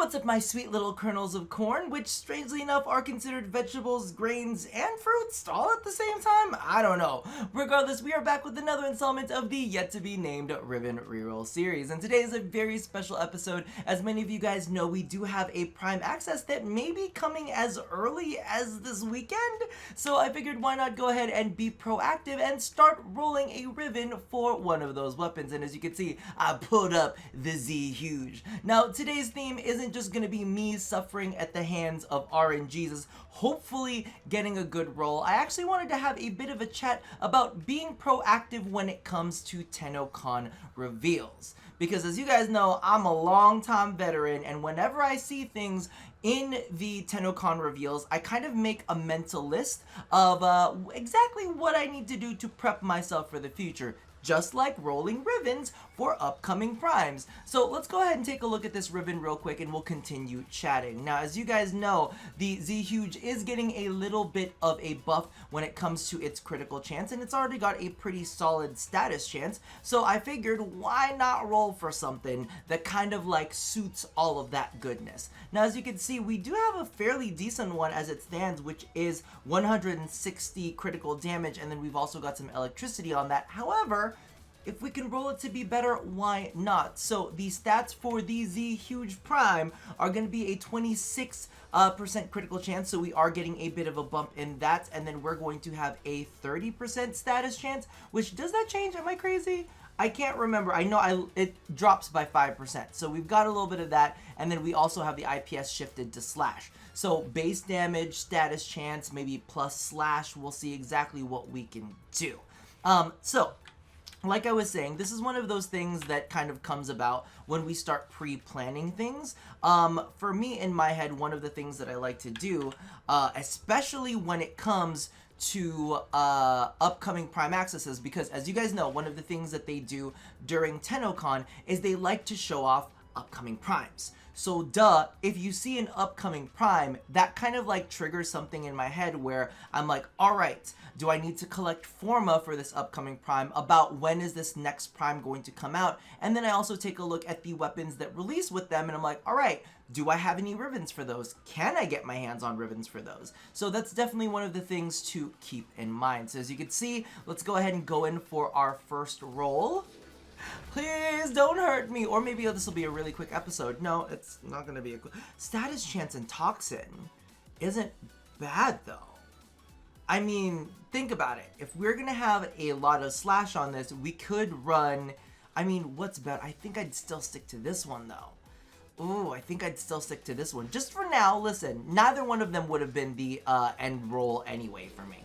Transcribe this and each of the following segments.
What's up, my sweet little kernels of corn, which strangely enough are considered vegetables, grains, and fruits all at the same time? I don't know. Regardless, we are back with another installment of the yet-to-be-named Riven Reroll series, and today is a very special episode. As many of you guys know, we do have a Prime Access that may be coming as early as this weekend, so I figured why not go ahead and be proactive and start rolling a Riven for one of those weapons. And as you can see, I pulled up the Zhuge. Now, today's theme isn't just going to be me suffering at the hands of RNGs, hopefully getting a good roll. I actually wanted to have a bit of a chat about being proactive when it comes to TennoCon reveals. Because as you guys know, I'm a long-time veteran, and whenever I see things in the TennoCon reveals, I kind of make a mental list of exactly what I need to do to prep myself for the future. Just like rolling Rivens for upcoming primes. So let's go ahead and take a look at this Riven real quick and we'll continue chatting. Now, as you guys know, the Zhuge is getting a little bit of a buff when it comes to its critical chance, and it's already got a pretty solid status chance. So I figured, why not roll for something that kind of like suits all of that goodness? Now, as you can see, we do have a fairly decent one as it stands, which is 160 critical damage, and then we've also got some electricity on that. However, if we can roll it to be better, why not? So the stats for the Zhuge Prime are going to be a 26% critical chance, so we are getting a bit of a bump in that, and then we're going to have a 30% status chance, which, does that change? Am I crazy? I can't remember. I know it drops by 5%, so we've got a little bit of that, and then we also have the IPS shifted to slash. So base damage, status chance, maybe plus slash, we'll see exactly what we can do. Like I was saying, this is one of those things that kind of comes about when we start pre-planning things. For me, in my head, one of the things that I like to do, especially when it comes to upcoming Prime Accesses, because as you guys know, one of the things that they do during TennoCon is they like to show off upcoming primes. So duh, if you see an upcoming prime, that kind of like triggers something in my head where I'm like, alright, do I need to collect forma for this upcoming prime? About when is this next prime going to come out? And then I also take a look at the weapons that release with them, and I'm like, alright, do I have any Rivens for those? Can I get my hands on Rivens for those? So that's definitely one of the things to keep in mind. So as you can see, let's go ahead and go in for our first roll. Please don't hurt me. Or maybe this will be a really quick episode. No, it's not going to be a quick. Status chance and toxin isn't bad though. I mean, think about it. If we're going to have a lot of slash on this, we could run, I mean, what's better? I think I'd still stick to this one though. Ooh, I think I'd still stick to this one. Just for now, listen, neither one of them would have been the end roll anyway for me.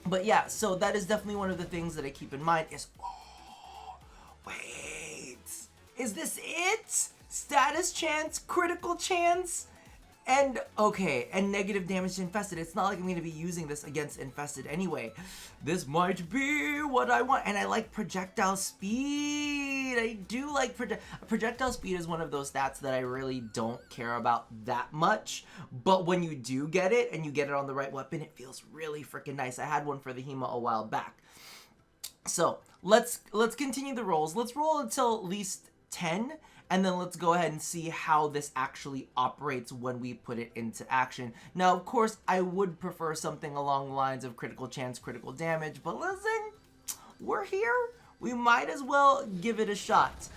But yeah, so that is definitely one of the things that I keep in mind is, wait, is this it? Status chance, critical chance, and okay, and negative damage to infested. It's not like I'm going to be using this against infested anyway. This might be what I want, and I like projectile speed. I do like projectile speed is one of those stats that I really don't care about that much, but when you do get it, and you get it on the right weapon, it feels really freaking nice. I had one for the Hema a while back. So let's continue the rolls. Let's roll until at least 10, and then let's go ahead and see how this actually operates when we put it into action. Now, of course, I would prefer something along the lines of critical chance, critical damage, but listen, we're here. We might as well give it a shot.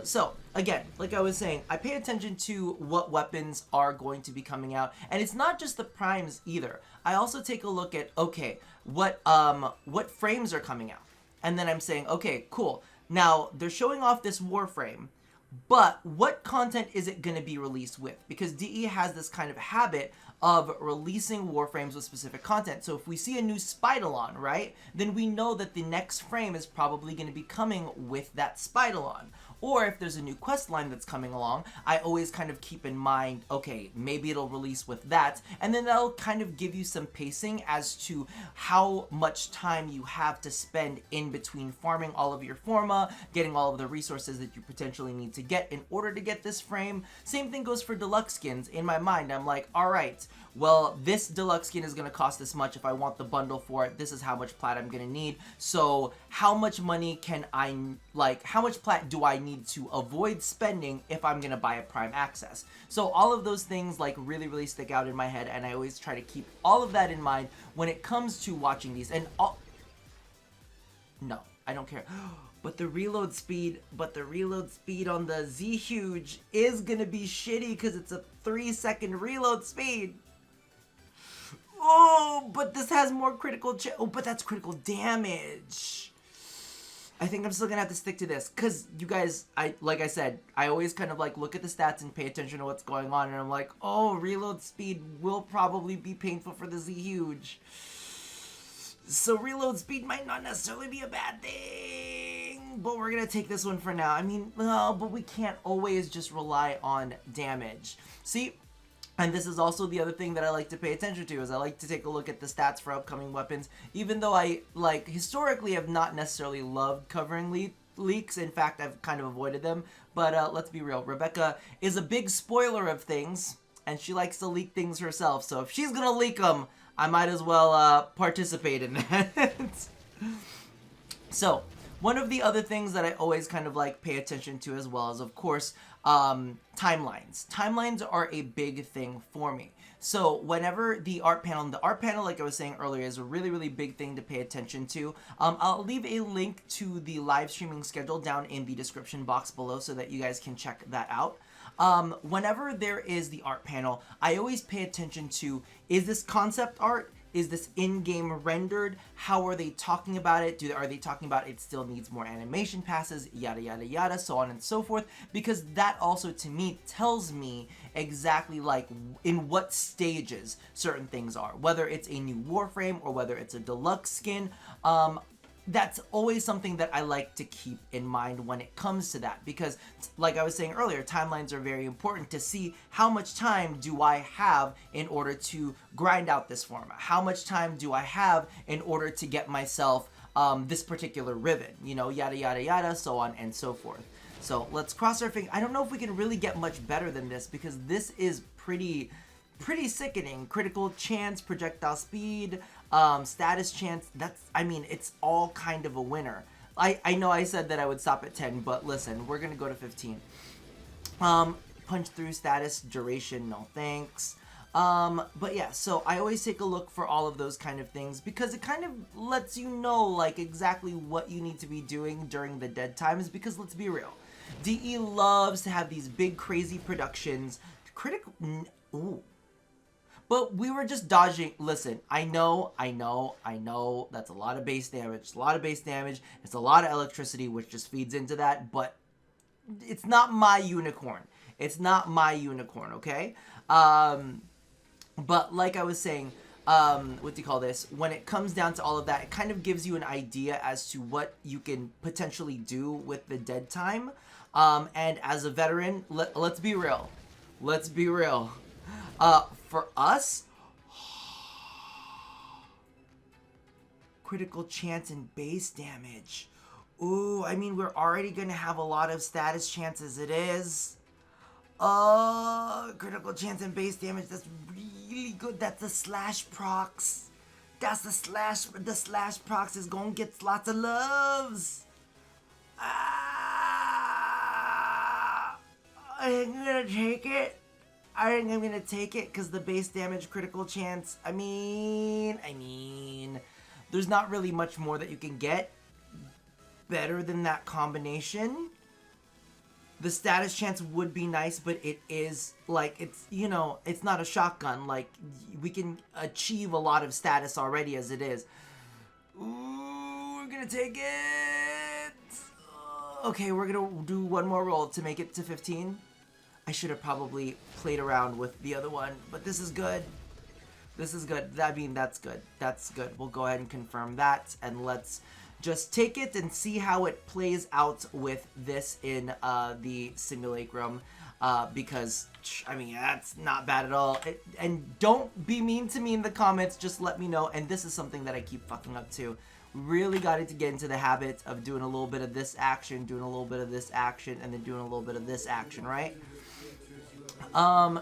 So again, like I was saying, I pay attention to what weapons are going to be coming out, and it's not just the primes either. I also take a look at, okay, what frames are coming out. And then I'm saying, okay, cool. Now, they're showing off this Warframe, but what content is it going to be released with? Because DE has this kind of habit of releasing Warframes with specific content. So if we see a new Spidalon, right, then we know that the next frame is probably going to be coming with that Spidalon. Or if there's a new quest line that's coming along, I always kind of keep in mind, okay, maybe it'll release with that, and then that'll kind of give you some pacing as to how much time you have to spend in between farming all of your forma, getting all of the resources that you potentially need to get in order to get this frame. Same thing goes for deluxe skins. In my mind, I'm like, alright, well, this deluxe skin is going to cost this much. If I want the bundle for it, this is how much plat I'm going to need. So how much money can I like, how much plat do I need to avoid spending if I'm gonna buy a Prime Access? So all of those things, like, really, really stick out in my head, and I always try to keep all of that in mind when it comes to watching these. And no, I don't care. But the reload speed on the Zhuge is gonna be shitty because it's a 3-second reload speed. Oh, but this has more critical oh, but that's critical damage. I think I'm still gonna have to stick to this, because you guys, like I said, I always kind of like look at the stats and pay attention to what's going on, and I'm like, oh, reload speed will probably be painful for the Zhuge. So reload speed might not necessarily be a bad thing, but we're gonna take this one for now. I mean, but we can't always just rely on damage. See? And this is also the other thing that I like to pay attention to, is I like to take a look at the stats for upcoming weapons, even though I, like, historically have not necessarily loved covering leaks. In fact, I've kind of avoided them. But let's be real, Rebecca is a big spoiler of things, and she likes to leak things herself. So if she's gonna leak them, I might as well participate in that. So, one of the other things that I always kind of like pay attention to as well is, of course, timelines. Timelines are a big thing for me. So whenever the art panel, like I was saying earlier, is a really, really big thing to pay attention to. I'll leave a link to the live streaming schedule down in the description box below so that you guys can check that out. Whenever there is the art panel, I always pay attention to, is this concept art? Is this in-game rendered? How are they talking about it? Are they talking about it still needs more animation passes? Yada, yada, yada, so on and so forth. Because that also, to me, tells me exactly, like, in what stages certain things are. Whether it's a new Warframe or whether it's a deluxe skin. That's always something that I like to keep in mind when it comes to that, because like I was saying earlier, timelines are very important to see how much time do I have in order to grind out this format. How much time do I have in order to get myself this particular Riven, you know, yada, yada, yada, so on and so forth. So let's cross our fingers. I don't know if we can really get much better than this, because this is pretty sickening. Critical chance, projectile speed, status chance, I mean, it's all kind of a winner. I know I said that I would stop at 10, but listen, we're gonna go to 15. Punch through status, duration, no thanks. But yeah, so I always take a look for all of those kind of things, because it kind of lets you know, like, exactly what you need to be doing during the dead times, because let's be real, DE loves to have these big, crazy productions. Ooh. But we were just dodging. Listen, I know, that's a lot of base damage. It's a lot of base damage. It's a lot of electricity, which just feeds into that. But it's not my unicorn. It's not my unicorn, okay? But like I was saying, what do you call this? When it comes down to all of that, it kind of gives you an idea as to what you can potentially do with the dead time. And as a veteran, let's be real. Let's be real. For us, critical chance and base damage. Ooh, I mean, we're already gonna have a lot of status chance as it is. Critical chance and base damage, that's really good. That's the slash procs. That's the slash procs is gonna get lots of loves. I'm gonna take it. I think I'm gonna take it because the base damage, critical chance, I mean, there's not really much more that you can get better than that combination. The status chance would be nice, but it is, like, it's, you know, it's not a shotgun. Like, we can achieve a lot of status already as it is. Ooh, we're gonna take it. Okay, we're gonna do one more roll to make it to 15. I should have probably played around with the other one, but this is good. This is good. I mean, that's good. That's good. We'll go ahead and confirm that, and let's just take it and see how it plays out with this in the simulacrum, because, I mean, that's not bad at all. And don't be mean to me in the comments. Just let me know. And this is something that I keep fucking up to. Really got to get into the habit of doing a little bit of this action, doing a little bit of this action, and then doing a little bit of this action, right?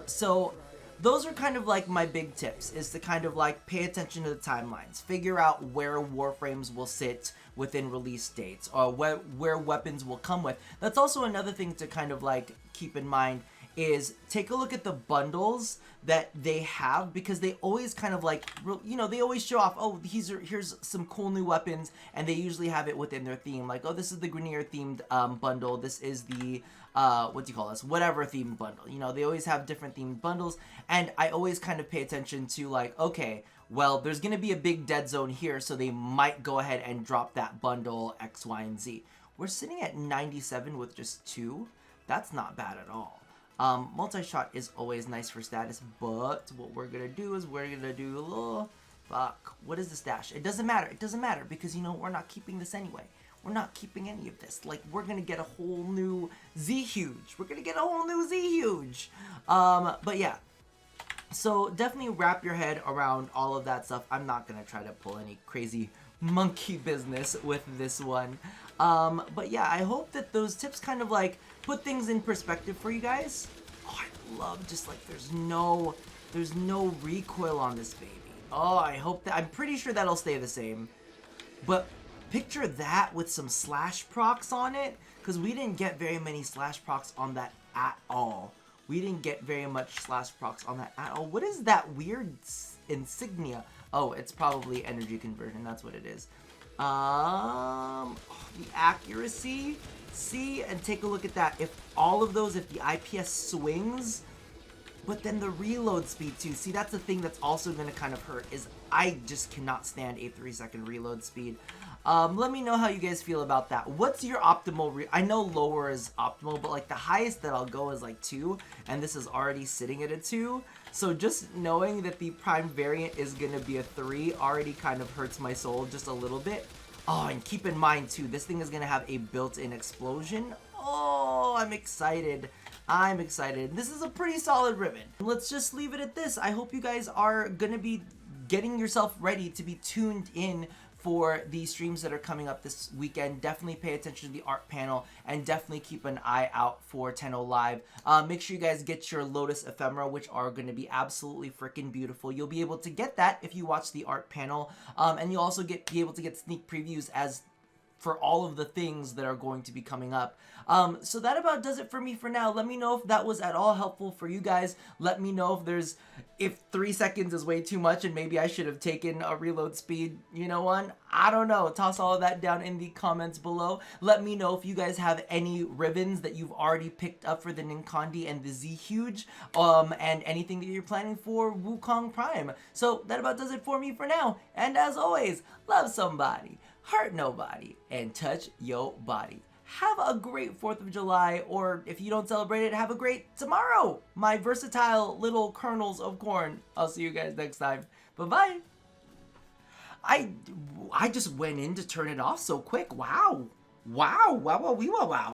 So those are kind of like my big tips, is to kind of like pay attention to the timelines, figure out where Warframes will sit within release dates, or where weapons will come with. That's also another thing to kind of like keep in mind, is take a look at the bundles that they have, because they always kind of like, you know, they always show off, oh, here's some cool new weapons, and they usually have it within their theme, like, oh, this is the Grenier themed bundle, this is the what do you call this, whatever themed bundle. You know, they always have different themed bundles, and I always kind of pay attention to like, okay, well, there's gonna be a big dead zone here, so they might go ahead and drop that bundle X, Y, and Z. We're sitting at 97 with just 2. That's not bad at all. Multi-shot is always nice for status, but what we're gonna do is we're gonna do a little, fuck, what is the stash? It doesn't matter, because, you know, we're not keeping this anyway. We're not keeping any of this. Like, we're gonna get a whole new Z huge. But yeah. So definitely wrap your head around all of that stuff. I'm not gonna try to pull any crazy monkey business with this one. But yeah, I hope that those tips kind of like put things in perspective for you guys. Oh, I love just like there's no recoil on this baby. Oh, I hope that, I'm pretty sure that'll stay the same. But picture that with some slash procs on it, because we didn't get very many slash procs on that at all. We didn't get very much slash procs on that at all. What is that weird insignia? Oh, it's probably energy conversion. That's what it is. The accuracy. See, and take a look at that. If all of those, if the IPS swings, but then the reload speed too. See, that's the thing that's also going to kind of hurt, is I just cannot stand a 3-second reload speed. Let me know how you guys feel about that. What's your optimal I know lower is optimal, but like the highest that I'll go is like 2, and this is already sitting at a 2. So just knowing that the prime variant is going to be a 3 already kind of hurts my soul just a little bit. Oh, and keep in mind too, this thing is going to have a built-in explosion. Oh, I'm excited. This is a pretty solid Riven. Let's just leave it at this. I hope you guys are going to be getting yourself ready to be tuned in for the streams that are coming up this weekend. Definitely pay attention to the art panel, and definitely keep an eye out for Tenno Live. Make sure you guys get your Lotus Ephemera, which are going to be absolutely freaking beautiful. You'll be able to get that if you watch the art panel, and you'll also be able to get sneak previews as for all of the things that are going to be coming up. So that about does it for me for now. Let me know if that was at all helpful for you guys. Let me know if 3 seconds is way too much and maybe I should have taken a reload speed, you know, one. I don't know. Toss all of that down in the comments below. Let me know if you guys have any Rivens that you've already picked up for the Ninkandi and the Z Huge, and anything that you're planning for Wukong Prime. So that about does it for me for now. And as always, love somebody, hurt nobody, and touch your body. Have a great 4th of July, or if you don't celebrate it, have a great tomorrow, my versatile little kernels of corn. I'll see you guys next time. Bye-bye. I just went in to turn it off so quick. Wow. Wow. Wow.